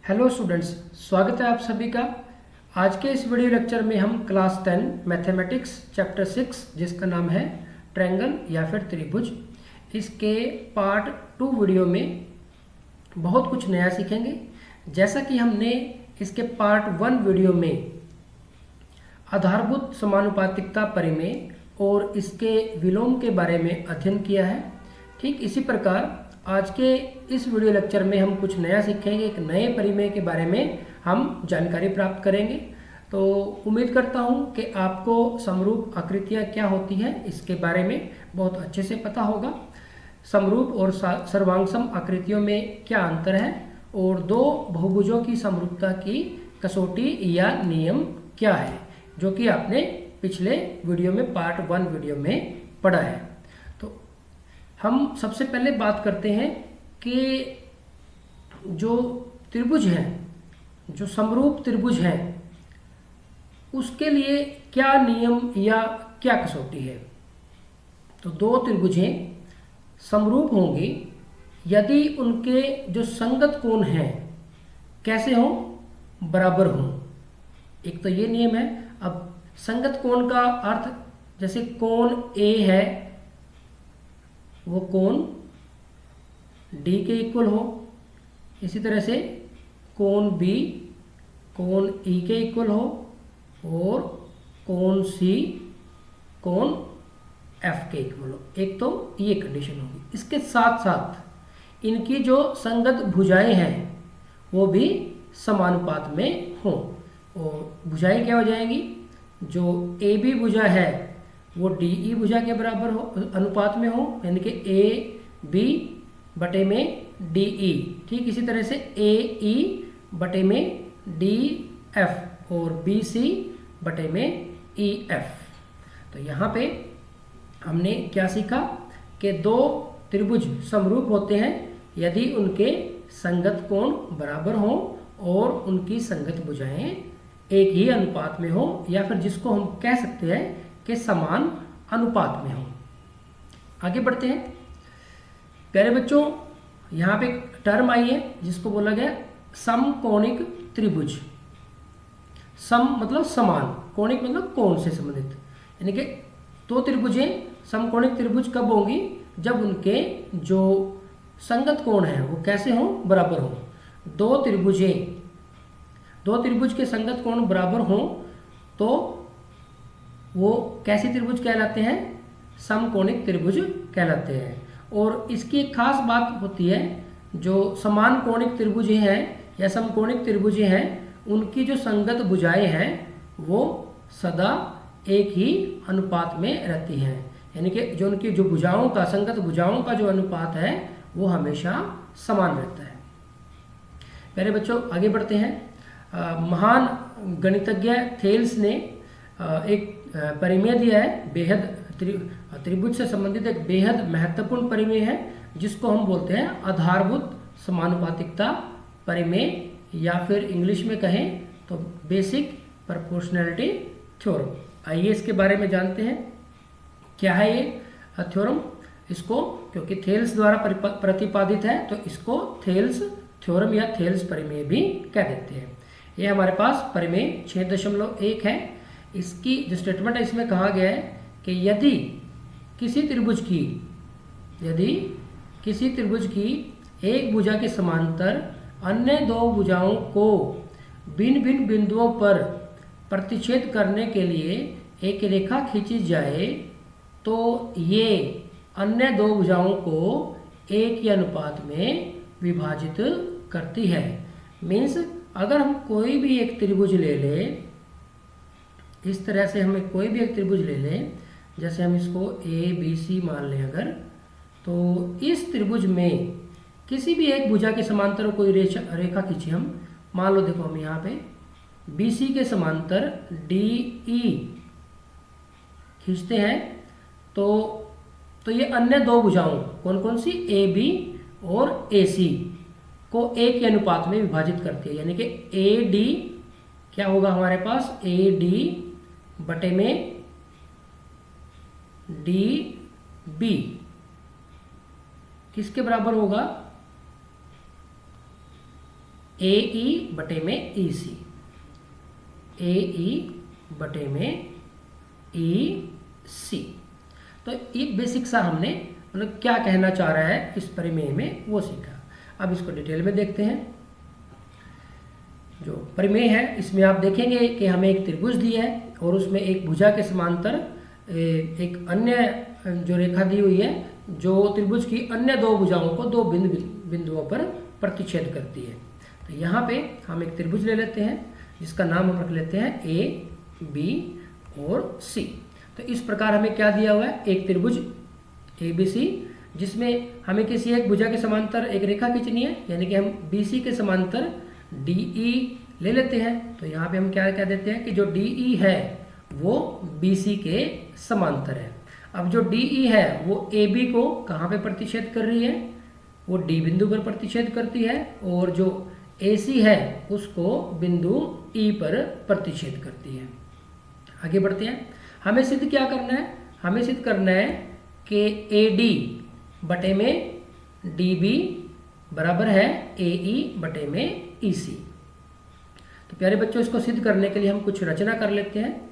Hello students, स्वागत है आप सभी का। आज के इस वीडियो लेक्चर में हम क्लास 10 मैथमेटिक्स चैप्टर 6 जिसका नाम है ट्रायंगल या फिर त्रिभुज, इसके पार्ट 2 वीडियो में बहुत कुछ नया सीखेंगे। जैसा कि हमने इसके पार्ट 1 वीडियो में आधारभूत समानुपातिकता परिमेय और इसके विलोम के बारे में अध्ययन किया है, ठीक इसी प्रकार आज के इस वीडियो लेक्चर में हम कुछ नया सीखेंगे। एक नए परिमेय के बारे में हम जानकारी प्राप्त करेंगे। तो उम्मीद करता हूं कि आपको समरूप आकृतियां क्या होती हैं इसके बारे में बहुत अच्छे से पता होगा। समरूप और सर्वांगसम आकृतियों में क्या अंतर है और दो बहुभुजों की समरूपता की कसौटी या नियम क्या है, जो कि आपने पिछले वीडियो में पार्ट 1 वीडियो में पढ़ा है। हम सबसे पहले बात करते हैं कि जो त्रिभुज हैं, जो समरूप त्रिभुज हैं, उसके लिए क्या नियम या क्या कसौटी है। तो दो त्रिभुजें समरूप होंगी यदि उनके जो संगत कोण हैं कैसे हों, बराबर हों। एक तो ये नियम है। अब संगत कोण का अर्थ, जैसे कोण ए है वो कोण डी के इक्वल हो, इसी तरह से कोण बी कोण ई के इक्वल हो और कोण सी कोण एफ के इक्वल हो। एक तो ये कंडीशन होगी। इसके साथ साथ इनकी जो संगत भुजाएं हैं वो भी समानुपात में हों। और भुजाएं क्या हो जाएंगी, जो ए बी भुजा है वो डी ई भुजा के बराबर हो, अनुपात में हो, यानी कि ए बी बटे में डी ई। ठीक इसी तरह से ए ई बटे में डी एफ और बी सी बटे में ई एफ। तो यहाँ पे हमने क्या सीखा कि दो त्रिभुज समरूप होते हैं यदि उनके संगत कोण बराबर हों और उनकी संगत भुजाएं एक ही अनुपात में हो, या फिर जिसको हम कह सकते हैं के समान अनुपात में हो। आगे बढ़ते हैं प्यारे बच्चों। यहाँ पे एक टर्म आई है जिसको बोला गया समकोणिक त्रिभुज। सम मतलब समान, कोणिक मतलब कोण से संबंधित, यानी कि दो त्रिभुजें समकोणिक त्रिभुज कब होंगी, जब उनके जो संगत कोण हैं वो कैसे हों, बराबर हों। दो त्रिभुज के संगत कोण बराबर हों तो वो कैसे त्रिभुज कहलाते हैं, समकोणिक त्रिभुज कहलाते हैं। और इसकी एक खास बात होती है, जो समान कोणिक त्रिभुज हैं या समकोणिक त्रिभुज हैं उनकी जो संगत भुजाएं हैं वो सदा एक ही अनुपात में रहती हैं, यानी कि जो उनकी जो भुजाओं का संगत भुजाओं का जो अनुपात है वो हमेशा समान रहता है। प्यारे बच्चों आगे बढ़ते हैं। महान गणितज्ञ थेल्स ने एक परिमेय दिया है, बेहद त्रिभुज से संबंधित एक बेहद महत्वपूर्ण परिमेय है जिसको हम बोलते हैं आधारभूत समानुपातिकता परिमेय, या फिर इंग्लिश में कहें तो बेसिक प्रोपोर्शनैलिटी थ्योरम। आइए इसके बारे में जानते हैं क्या है ये थ्योरम। इसको क्योंकि थेल्स द्वारा प्रतिपादित है तो इसको थेल्स थ्योरम या थेल्स परिमेय भी कह देते हैं। ये हमारे पास परिमेय 6.1 है। इसकी जो स्टेटमेंट है इसमें कहा गया है कि यदि किसी त्रिभुज की एक भुजा के समांतर अन्य दो भुजाओं को भिन्न भिन्न बिंदुओं पर प्रतिच्छेद करने के लिए एक रेखा खींची जाए तो ये अन्य दो भुजाओं को एक ही अनुपात में विभाजित करती है। मीन्स अगर हम कोई भी एक त्रिभुज ले लें, इस तरह से हमें कोई भी एक त्रिभुज ले लें, जैसे हम इसको ए बी सी मान लें अगर, तो इस त्रिभुज में किसी भी एक भुजा के समांतर कोई रेखा खींचे हम, मान लो देखो हम यहाँ पे बी सी के समांतर डी ई खींचते हैं तो ये अन्य दो भुजाओं कौन कौन सी, ए बी और ए सी को एक ही अनुपात में विभाजित करती है, यानी कि ए डी क्या होगा हमारे पास, ए डी बटे में डी बी किसके बराबर होगा, ए ई बटे में ई सी, ए ई बटे में ई सी। तो ये बेसिक सा हमने मतलब क्या कहना चाह रहा है इस परिमेय में वो सीखा। अब इसको डिटेल में देखते हैं। जो परिमेय है इसमें आप देखेंगे कि हमें एक त्रिभुज दी है और उसमें एक भुजा के समांतर एक अन्य जो रेखा दी हुई है जो त्रिभुज की अन्य दो भुजाओं को दो बिंदुओं पर प्रतिच्छेद करती है। तो यहाँ पे हम एक त्रिभुज ले लेते हैं जिसका नाम हम रख लेते हैं ए बी और सी। तो इस प्रकार हमें क्या दिया हुआ है, एक त्रिभुज ए बी सी जिसमें हमें किसी एक भुजा के समांतर एक रेखा खींचनी है, यानी कि हम बी सी के समांतर डी ई ले लेते हैं। तो यहाँ पे हम क्या कह देते हैं कि जो डी ई है वो बी सी के समांतर है। अब जो डी ई है वो ए बी को कहाँ पे प्रतिच्छेद कर रही है, वो डी बिंदु पर प्रतिच्छेद करती है, और जो ए सी है उसको बिंदु ई पर प्रतिच्छेद करती है। आगे बढ़ते हैं। हमें सिद्ध क्या करना है, हमें सिद्ध करना है कि ए डी बटे में डी बी बराबर है ए ई बटे में ई सी। तो प्यारे बच्चों इसको सिद्ध करने के लिए हम कुछ रचना कर लेते हैं।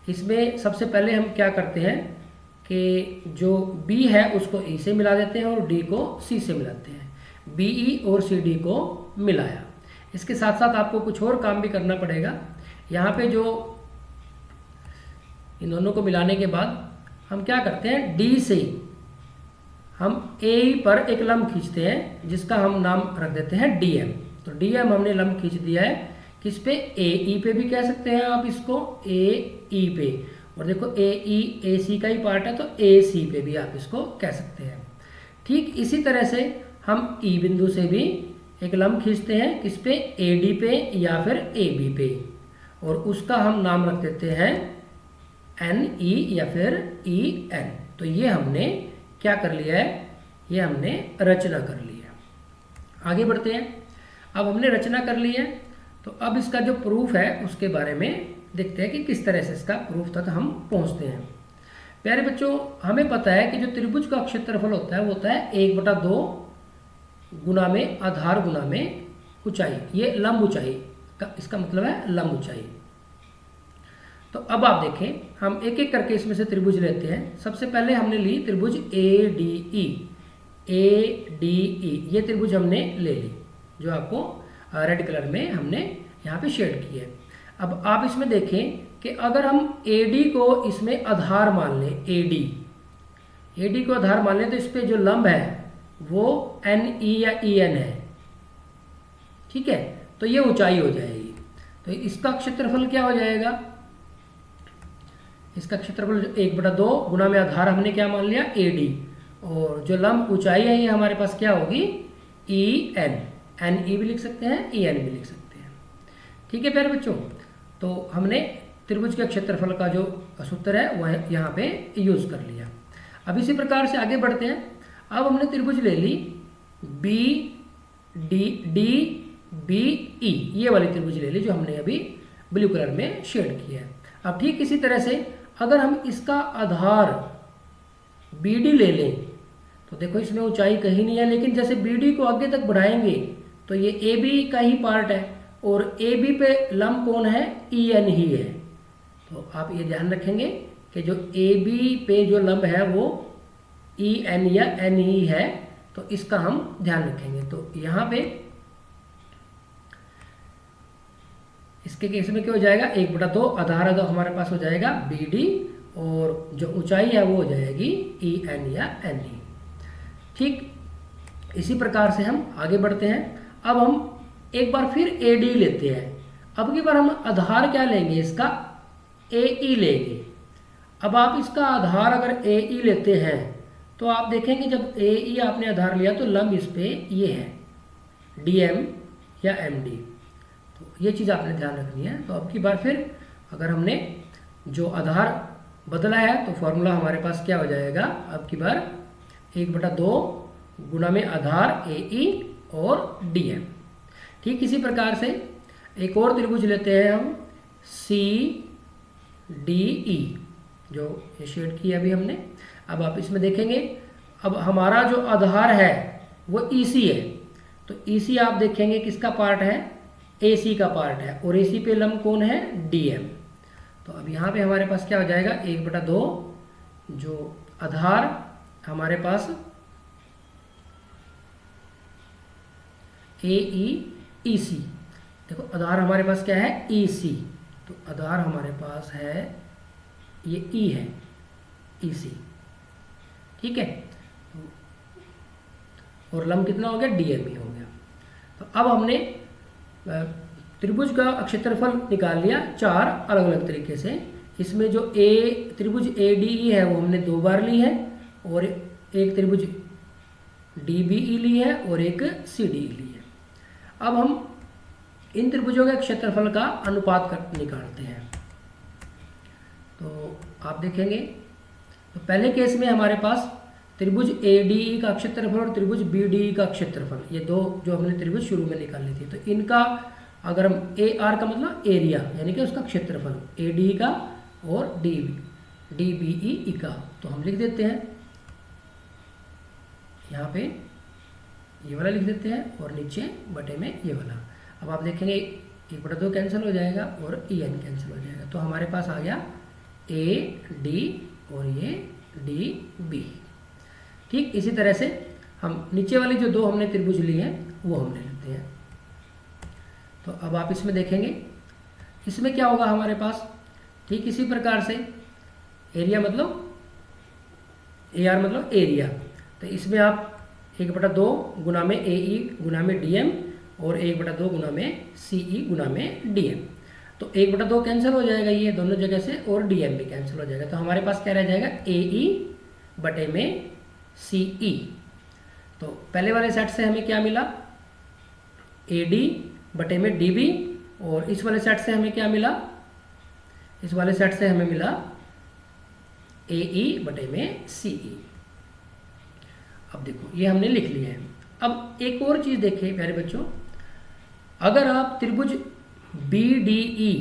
इसमें सबसे पहले हम क्या करते हैं कि जो B है उसको E से मिला देते हैं और D को C से मिलाते हैं। BE और CD को मिलाया। इसके साथ साथ आपको कुछ और काम भी करना पड़ेगा। यहाँ पे जो इन दोनों को मिलाने के बाद हम क्या करते हैं, D से हम A पर एक लंब खींचते हैं जिसका हम नाम रख देते हैं DM। तो DM हमने लंब खींच दिया है किस पे, AE पे भी कह सकते हैं आप इसको, AE पे, और देखो AE AC का ही पार्ट है तो AC पे भी आप इसको कह सकते हैं। ठीक इसी तरह से हम E बिंदु से भी एक लंब खींचते हैं किस पे, AD पे या फिर AB पे, और उसका हम नाम रख देते हैं NE या फिर EN। तो ये हमने क्या कर लिया है, ये हमने रचना कर ली है। आगे बढ़ते हैं। अब हमने रचना कर ली है तो अब इसका जो प्रूफ है उसके बारे में देखते हैं कि किस तरह से इसका प्रूफ तक हम पहुंचते हैं। प्यारे बच्चों हमें पता है कि जो त्रिभुज का क्षेत्रफल होता है वो होता है 1/2 गुना में आधार गुना में ऊंचाई, ये लंब ऊंचाई का इसका मतलब है लंब ऊंचाई। तो अब आप देखें हम एक एक करके इसमें से त्रिभुज लेते हैं। सबसे पहले हमने ली त्रिभुज ADE, ये त्रिभुज हमने ले ली जो आपको रेड कलर में हमने यहाँ पे शेड की है। अब आप इसमें देखें कि अगर हम AD को इसमें आधार मान लें, AD को आधार मान लें तो इस पे जो लंब है वो NE या EN है, ठीक है। तो ये ऊंचाई हो जाएगी। तो इसका क्षेत्रफल क्या हो जाएगा, इसका क्षेत्रफल 1/2 गुना में आधार हमने क्या मान लिया AD, और जो लंब ऊंचाई है ये हमारे पास क्या होगी EN, NE भी लिख सकते हैं EN भी लिख सकते हैं, ठीक है प्यारे बच्चों। तो हमने त्रिभुज के क्षेत्रफल का जो सूत्र है वह यहाँ पे यूज कर लिया। अब इसी प्रकार से आगे बढ़ते हैं। अब हमने त्रिभुज ले ली BDBE, ये वाली त्रिभुज ले ली जो हमने अभी ब्लू कलर में शेड किया है। अब ठीक इसी तरह से अगर हम इसका आधार BD ले लें तो देखो इसमें ऊंचाई कहीं नहीं है, लेकिन जैसे BD को आगे तक बढ़ाएंगे तो ये AB का ही पार्ट है और AB पे लंब कौन है, EN ही है। तो आप ये ध्यान रखेंगे कि जो AB पे जो लंब है वो EN या N ही है, तो इसका हम ध्यान रखेंगे। तो यहाँ पे इसके केस में क्या हो जाएगा, 1/2 आधार अगर हमारे पास हो जाएगा BD और जो ऊंचाई है वो हो जाएगी EN या NE। ठीक इसी प्रकार से हम आगे बढ़ते हैं। अब हम एक बार फिर AD लेते हैं। अब की बार हम आधार क्या लेंगे, इसका AE लेंगे। अब आप इसका आधार अगर AE लेते हैं तो आप देखेंगे जब AE आपने आधार लिया तो लंब इस पे ये है DM या MD, तो ये चीज़ आपने ध्यान रखनी है। तो अब की बार फिर अगर हमने जो आधार बदला है तो फॉर्मूला हमारे पास क्या हो जाएगा, अब की बार 1/2 गुना में आधार AE और DM। ठीक इसी प्रकार से एक और त्रिभुज लेते हैं हम CDE, जो ये शेड की अभी हमने। अब आप इसमें देखेंगे अब हमारा जो आधार है वो EC है, तो EC आप देखेंगे किसका पार्ट है, AC का पार्ट है और AC पे लंब कौन है, DM। तो अब यहाँ पे हमारे पास क्या हो जाएगा, 1/2 जो आधार हमारे पास AEEC, देखो आधार हमारे पास क्या है, EC, तो आधार हमारे पास है ये E है, EC, ठीक है। और लंब कितना हो गया, DME हो गया। तो अब हमने त्रिभुज का क्षेत्रफल निकाल लिया 4 अलग अलग तरीके से। इसमें जो त्रिभुज ADE है वो हमने 2 बार ली है, और एक त्रिभुज DBE ली है और एक CDE ली है। अब हम इन त्रिभुजों के क्षेत्रफल का अनुपात निकालते हैं। तो आप देखेंगे, तो पहले केस में हमारे पास त्रिभुज ADE का क्षेत्रफल और त्रिभुज BDE का क्षेत्रफल, ये दो जो हमने त्रिभुज शुरू में निकाली थी, तो इनका अगर हम AR का मतलब एरिया यानी कि उसका क्षेत्रफल, ADE का और DBE का, तो हम लिख देते हैं यहाँ पे ये वाला लिख देते हैं और नीचे बटे में ये वाला। अब आप देखेंगे 1/2 कैंसिल हो जाएगा और EN कैंसिल हो जाएगा, तो हमारे पास आ गया AD और ये DB। ठीक इसी तरह से हम नीचे वाली जो 2 हमने त्रिभुज ली हैं वो हम ले लेते हैं। तो अब आप इसमें देखेंगे, इसमें क्या होगा हमारे पास, ठीक इसी प्रकार से एरिया मतलब AR मतलब एरिया, तो इसमें आप 1/2 गुना में AE गुना में DM और 1/2 गुना में CE गुना में DM, तो 1/2 कैंसिल हो जाएगा ये दोनों जगह से और DM भी कैंसिल हो जाएगा। तो हमारे पास क्या रह जाएगा, AE बटे में CE। तो पहले वाले सेट से हमें क्या मिला, AD बटे में DB, और इस वाले सेट से हमें क्या मिला, इस वाले सेट से हमें मिला AE बटे में CE। अब देखो ये हमने लिख लिया है। अब एक और चीज़ देखें प्यारे बच्चों, अगर आप त्रिभुज BDE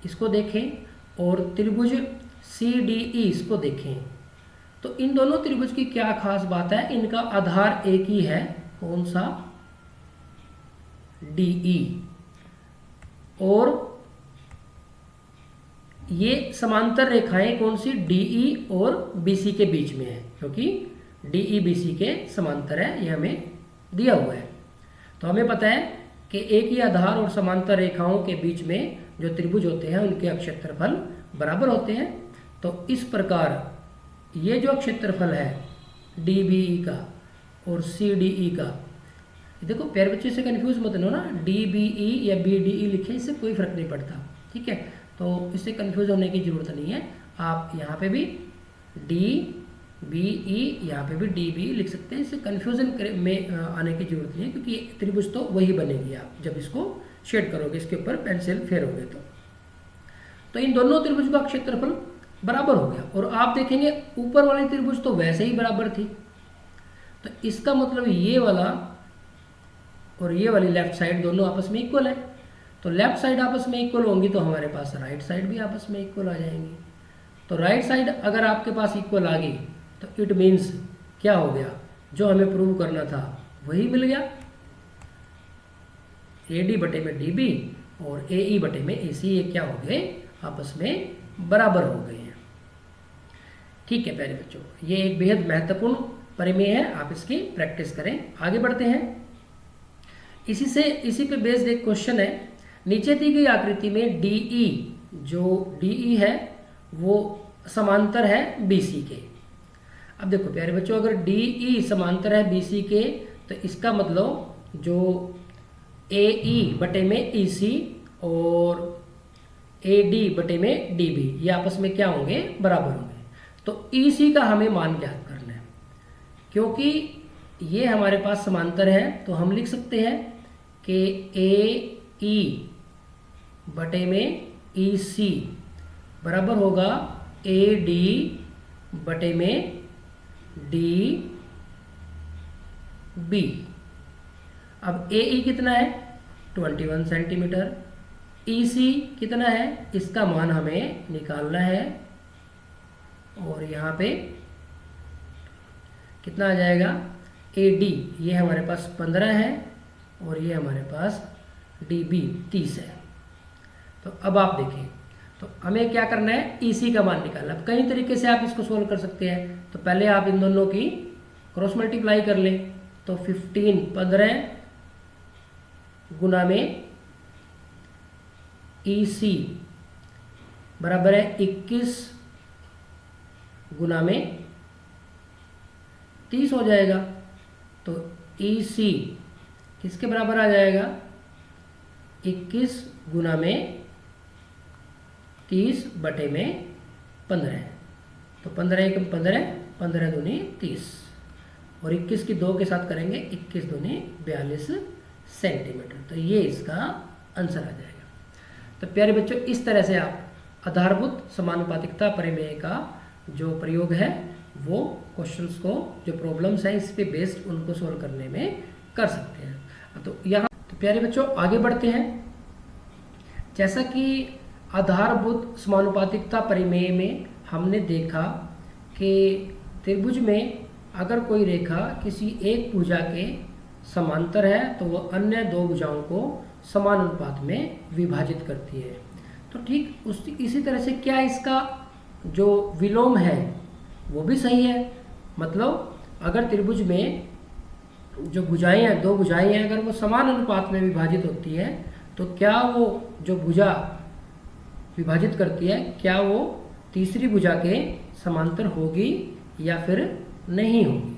इसको देखें और त्रिभुज CDE इसको देखें, तो इन दोनों त्रिभुज की क्या खास बात है, इनका आधार एक ही है, कौन सा, DE, और ये समांतर रेखाएं कौन सी, DE और BC के बीच में है, क्योंकि DE BC के समांतर है, ये हमें दिया हुआ है। तो हमें पता है कि एक ही आधार और समांतर रेखाओं के बीच में जो त्रिभुज होते हैं उनके क्षेत्रफल बराबर होते हैं। तो इस प्रकार ये जो क्षेत्रफल है DBE का और CDE का, देखो प्यारे बच्चे से कंफ्यूज मत हो ना, DBE या BDE लिखे इससे कोई फर्क नहीं पड़ता, ठीक है। तो इससे कंफ्यूज होने की जरूरत नहीं है, आप यहाँ पे भी DBE यहाँ पे भी DBE लिख सकते हैं, इससे कंफ्यूजन में आने की जरूरत नहीं है, क्योंकि त्रिभुज तो वही बनेगी आप जब इसको शेड करोगे, इसके ऊपर पेंसिल फेरोगे तो इन दोनों त्रिभुज का क्षेत्रफल बराबर हो गया। और आप देखेंगे ऊपर वाली त्रिभुज तो वैसे ही बराबर थी, तो इसका मतलब ये वाला और ये वाली लेफ्ट साइड दोनों आपस में इक्वल है। तो लेफ्ट साइड आपस में इक्वल होंगी तो हमारे पास राइट साइड भी आपस में इक्वल आ जाएंगी। तो राइट साइड अगर आपके पास इक्वल आ गई तो इट मीन्स क्या हो गया, जो हमें प्रूव करना था वही मिल गया, AD बटे में DB और AE बटे में AC, ये क्या हो गए, आपस में बराबर हो गए हैं। ठीक है प्यारे बच्चों, ये एक बेहद महत्वपूर्ण परिमेय है, आप इसकी प्रैक्टिस करें। आगे बढ़ते हैं, इसी पे बेस्ड एक क्वेश्चन है। नीचे दी गई आकृति में DE, जो DE है वो समांतर है BC के। अब देखो प्यारे बच्चों, अगर DE समांतर है BC के, तो इसका मतलब जो AE बटे में EC और AD बटे में DB ये आपस में क्या होंगे, बराबर होंगे। तो EC का हमें मान ज्ञात करना है, क्योंकि ये हमारे पास समांतर है, तो हम लिख सकते हैं कि AE बटे में EC बराबर होगा AD बटे में DB। अब AE कितना है, 21 सेंटीमीटर, EC कितना है, इसका मान हमें निकालना है, और यहाँ पे कितना आ जाएगा, AD ये हमारे पास 15 है और ये हमारे पास DB 30 है। तो अब आप देखें, तो हमें क्या करना है, EC का मान निकालना। अब कई तरीके से आप इसको सोल्व कर सकते हैं। तो पहले आप इन दोनों की क्रॉस मल्टीप्लाई कर लें। तो 15 गुना में EC बराबर है 21 गुना में 30 हो जाएगा। तो EC किसके बराबर आ जाएगा, 21 गुना में 30 बटे में 15। तो 15 एकम 15, 15 दूनी 30 और 21 की 2 के साथ करेंगे, 21 दूनी 42 सेंटीमीटर। तो ये इसका आंसर आ जाएगा। तो प्यारे बच्चों, इस तरह से आप आधारभूत समानुपातिकता प्रमेय का जो प्रयोग है वो क्वेश्चंस को, जो प्रॉब्लम्स हैं इस पे बेस्ड, उनको सोल्व करने में कर सकते हैं। तो यहाँ तो प्यारे बच्चों आगे बढ़ते हैं। जैसा कि आधारभूत समानुपातिकता प्रमेय में हमने देखा कि त्रिभुज में अगर कोई रेखा किसी एक भुजा के समांतर है तो वह अन्य दो भुजाओं को समान अनुपात में विभाजित करती है। तो ठीक इसी तरह से क्या इसका जो विलोम है वो भी सही है। मतलब अगर त्रिभुज में जो भुजाएं हैं, दो भुजाएं हैं, अगर वो समान अनुपात में विभाजित होती है तो क्या वो जो भुजा विभाजित करती है, क्या वो तीसरी भुजा के समांतर होगी या फिर नहीं होगी।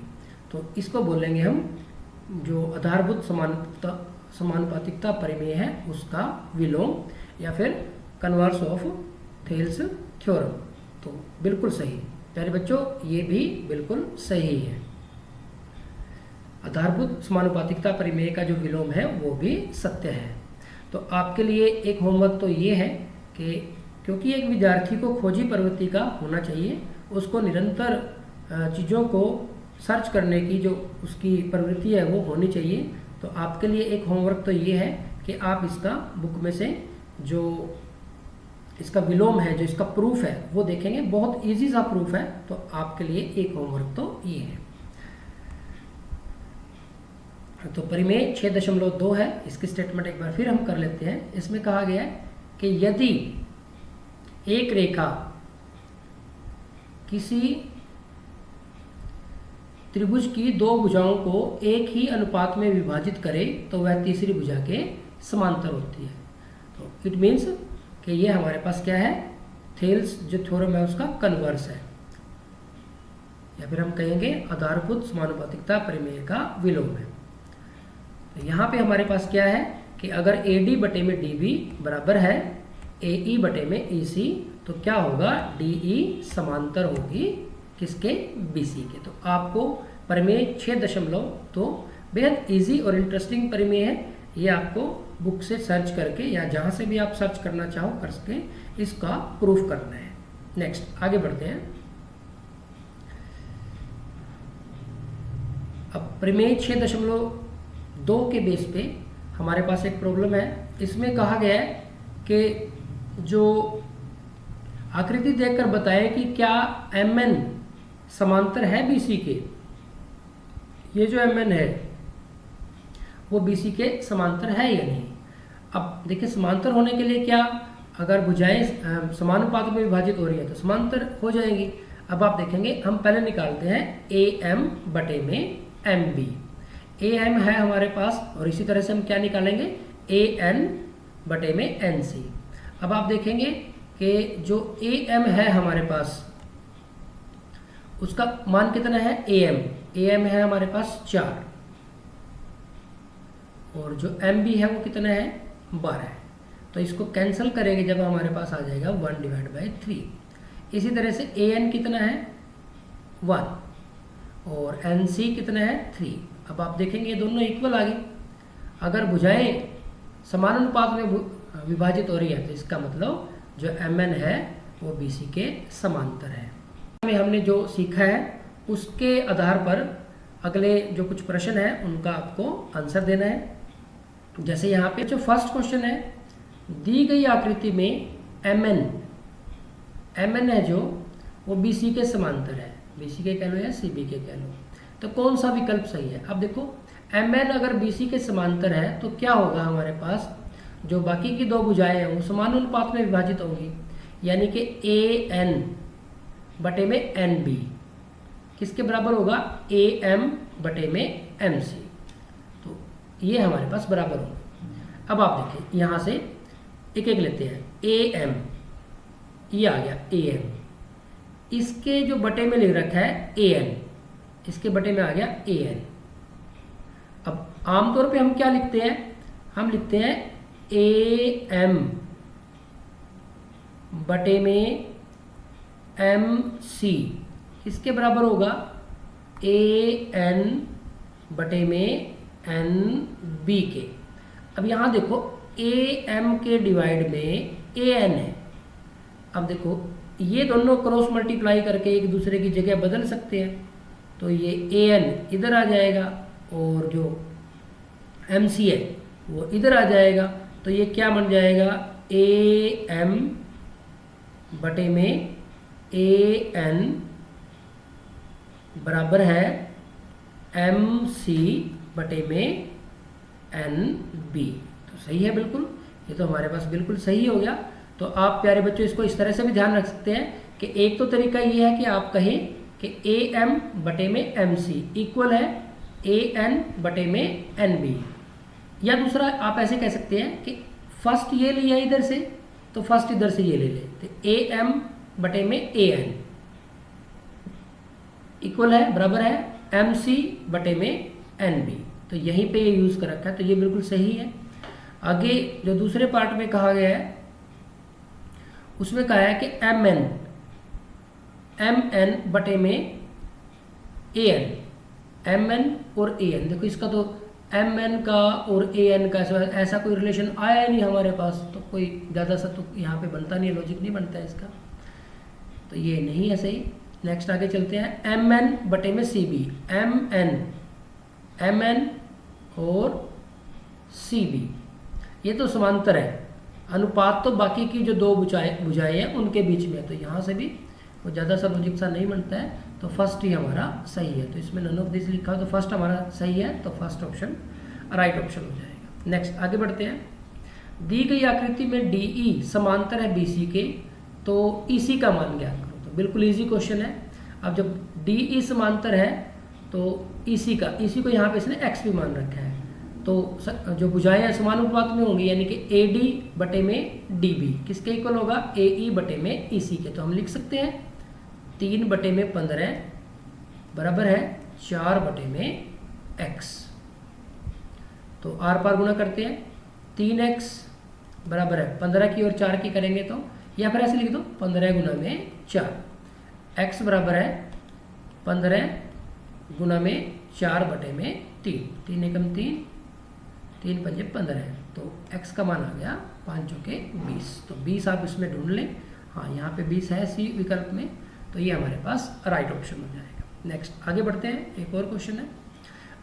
तो इसको बोलेंगे हम जो आधारभूत समानुपातिकता प्रमेय है उसका विलोम या फिर कन्वर्स ऑफ थेल्स थ्योरम। तो बिल्कुल सही प्यारे बच्चों, ये भी बिल्कुल सही है। आधारभूत समानुपातिकता प्रमेय का जो विलोम है वो भी सत्य है। तो आपके लिए एक होमवर्क तो ये है कि क्योंकि एक विद्यार्थी को खोजी प्रवृत्ति का होना चाहिए, उसको निरंतर चीज़ों को सर्च करने की जो उसकी प्रवृत्ति है वो होनी चाहिए। तो आपके लिए एक होमवर्क तो ये है कि आप इसका बुक में से जो इसका विलोम है, जो इसका प्रूफ है वो देखेंगे। बहुत इजी सा प्रूफ है। तो आपके लिए एक होमवर्क तो ये है। तो प्रमेय 6.2 है। इसकी स्टेटमेंट एक बार फिर हम कर लेते हैं। इसमें कहा गया है कि यदि एक रेखा किसी त्रिभुज की दो भुजाओं को एक ही अनुपात में विभाजित करे तो वह तीसरी भुजा के समांतर होती है। तो इट मीन्स कि ये हमारे पास क्या है, थेल्स जो थ्योरम है उसका कन्वर्स है, या फिर हम कहेंगे आधारभूत समानुपातिकता प्रमेय का विलोम है। तो यहाँ पे हमारे पास क्या है कि अगर AD बटे में DB बराबर है AE बटे में EC, तो क्या होगा, DE समांतर होगी किसके, BC के। तो आपको प्रमेय 6.2 बेहद इजी और इंटरेस्टिंग प्रमेय है। ये आपको बुक से सर्च करके या जहाँ से भी आप सर्च करना चाहो कर सके, इसका प्रूफ करना है। नेक्स्ट आगे बढ़ते हैं। अब प्रमेय 6.2 के बेस पे हमारे पास एक प्रॉब्लम है। इसमें कहा गया है कि जो आकृति देखकर बताएं कि क्या MN समांतर है BC के। ये जो MN है वो BC के समांतर है या नहीं। अब देखिए, समांतर होने के लिए क्या, अगर भुजाएं समानुपात में विभाजित हो रही है तो समांतर हो जाएंगी। अब आप देखेंगे, हम पहले निकालते हैं AM बटे में MB। AM है हमारे पास, और इसी तरह से हम क्या निकालेंगे, AN बटे में NC। अब आप देखेंगे कि जो AM है हमारे पास उसका मान कितना है, AM है हमारे पास 4, और जो MB है वो कितना है, 12 है। तो इसको कैंसिल करेंगे जब हमारे पास आ जाएगा 1/3। इसी तरह से AN कितना है, 1, और NC कितना है, 3। अब आप देखेंगे ये दोनों इक्वल आ गए। अगर भुजाएं समानुपात में विभाजित हो रही है तो इसका मतलब जो MN है वो BC के समांतर है। में हमने जो सीखा है उसके आधार पर अगले जो कुछ प्रश्न है उनका आपको आंसर देना है। जैसे यहाँ पे जो फर्स्ट क्वेश्चन है, दी गई आकृति में MN है जो वो BC के समांतर है। BC के कह लो या CB के कह लो, तो कौन सा विकल्प सही है। अब देखो, MN अगर BC के समांतर है तो क्या होगा हमारे पास, जो बाकी की दो भुजाएं हैं वो समानुपात में विभाजित होंगी, यानी कि ए एन बटे में एन बी किसके बराबर होगा, ए एम बटे में एम सी। तो ये हमारे पास बराबर होगा। अब आप देखिए यहाँ से एक एक लेते हैं। ए एम, ये आ गया ए एम, इसके जो बटे में लिख रखा है ए एन, इसके बटे में आ गया ए एन। अब आमतौर पे हम क्या लिखते हैं, हम लिखते हैं ए एम बटे में एम सी किसके बराबर होगा, ए एन बटे में एन बी के। अब यहाँ देखो ए एम के डिवाइड में ए एन है। अब देखो ये दोनों क्रॉस मल्टीप्लाई करके एक दूसरे की जगह बदल सकते हैं, तो ये ए एन इधर आ जाएगा और जो एम सी है वो इधर आ जाएगा। तो ये क्या बन जाएगा, ए एम बटे में ए एन बराबर है एम सी बटे में एन बी। तो सही है बिल्कुल, ये तो हमारे पास बिल्कुल सही हो गया। तो आप प्यारे बच्चों इसको इस तरह से भी ध्यान रख सकते हैं कि एक तो तरीका ये है कि आप कहें कि ए एम बटे में एम सी इक्वल है ए एन बटे में एन बी, या दूसरा आप ऐसे कह सकते हैं कि फर्स्ट ये लिया इधर से तो फर्स्ट इधर से ये ले ले, तो ए एम बटे में ए एन इक्वल है बराबर है एम सी बटे में एन बी। तो यहीं पे ये यूज़ कर रखा है, तो ये बिल्कुल सही है। आगे जो दूसरे पार्ट में कहा गया है उसमें कहा है कि एम एन बटे में ए एन, एम एन और ए एन। देखो इसका तो एम एन का और ए एन का ऐसा कोई रिलेशन आया ही नहीं हमारे पास, तो कोई ज़्यादा सा तो यहाँ पे बनता नहीं है, लॉजिक नहीं बनता है इसका, तो ये नहीं है सही। नेक्स्ट आगे चलते हैं, एम एन बटे में सी बी, एम एन और सी बी ये तो समांतर है, अनुपात तो बाकी की जो दो भुजाएं हैं उनके बीच में है, तो यहाँ से भी वो ज़्यादा सा लॉजिक सा नहीं बनता है, तो फर्स्ट ही हमारा सही है। तो इसमें नन ऑफ दिस लिखा हो तो फर्स्ट हमारा सही है, तो फर्स्ट ऑप्शन राइट ऑप्शन हो जाएगा। नेक्स्ट आगे बढ़ते हैं, दी गई आकृति में डी ई समांतर है बी सी के, तो ई सी का मान ज्ञात करो। तो बिल्कुल ईजी क्वेश्चन है। अब जब डी ई समांतर है तो ई सी को यहाँ पे इसने एक्स भी मान रखा है, तो जो भुजाएं समानुपात में होंगी, यानी कि ए डी बटे में डी बी किसके इक्वल होगा, ए ई बटे में ई सी के। तो हम लिख सकते हैं 3 बटे में 15 बराबर है 4 बटे में x। तो आर पार गुणा करते हैं, 3x बराबर है 15 की और 4 की करेंगे तो, या फिर ऐसे लिख दो 15 गुना में 4, x बराबर है 15 गुना में 4 बटे में 3, 3 एकम 3, 3 पंजे 15 है, तो x का मान आ गया 5 चौके 20। तो 20 आप इसमें ढूंढ लें, हाँ यहाँ पे 20 है सी विकल्प में, तो ये हमारे पास राइट ऑप्शन हो जाएगा। नेक्स्ट आगे बढ़ते हैं, एक और क्वेश्चन है,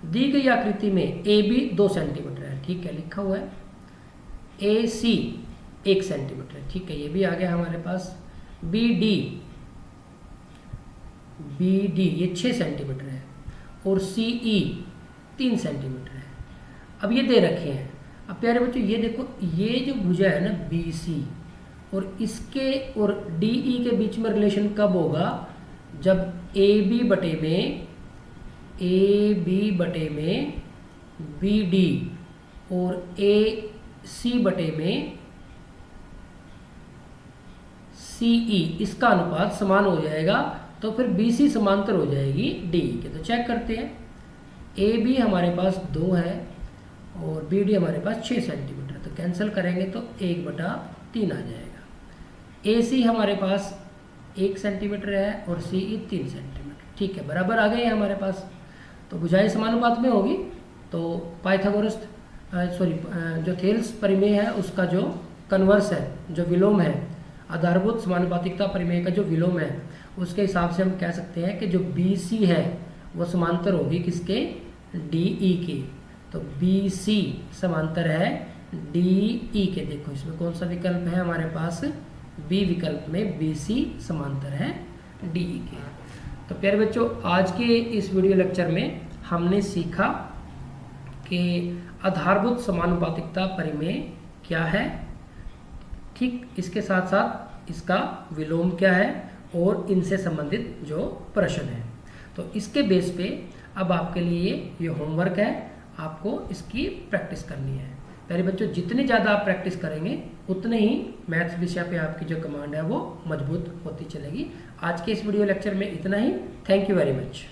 दी गई आकृति में ए बी 2 सेंटीमीटर है, ठीक है, लिखा हुआ है ए सी 1 सेंटीमीटर है, ठीक है, ये भी आ गया हमारे पास। बी डी ये 6 सेंटीमीटर है और सी ई 3 सेंटीमीटर है। अब ये दे रखे हैं। अब प्यारे बच्चों ये देखो, ये जो भुजा है ना बी सी और इसके और डी ई के बीच में रिलेशन कब होगा, जब ए बी बटे में बी डी और ए सी बटे में सी ई इसका अनुपात समान हो जाएगा, तो फिर बी सी समांतर हो जाएगी डी ई के। तो चेक करते हैं, ए बी हमारे पास 2 है और बी डी हमारे पास 6 सेंटीमीटर, तो कैंसिल करेंगे तो 1/3 आ जाएगा। ए सी हमारे पास 1 सेंटीमीटर है और सी ई 3 सेंटीमीटर, ठीक है, बराबर आ गए हमारे पास। तो भुजाएं समानुपात में होगी, तो पाइथागोरस जो थेल्स परिमेय है उसका जो कन्वर्स है, जो विलोम है, आधारभूत समानुपातिकता परिमेय का जो विलोम है, उसके हिसाब से हम कह सकते हैं कि जो बी सी है वो समांतर होगी किसके, डी ई के। तो बी सी समांतर है डी ई के। देखो इसमें कौन सा विकल्प है हमारे पास, बी विकल्प में बी सी समांतर है डी ई के। तो प्यारे बच्चों आज के इस वीडियो लेक्चर में हमने सीखा कि आधारभूत समानुपातिकता परिमेय क्या है, ठीक इसके साथ साथ इसका विलोम क्या है और इनसे संबंधित जो प्रश्न है। तो इसके बेस पे अब आपके लिए ये होमवर्क है, आपको इसकी प्रैक्टिस करनी है। प्यारे बच्चों, जितनी ज़्यादा आप प्रैक्टिस करेंगे उतने ही मैथ्स विषय पे आपकी जो कमांड है वो मजबूत होती चलेगी। आज के इस वीडियो लेक्चर में इतना ही। Thank you very much.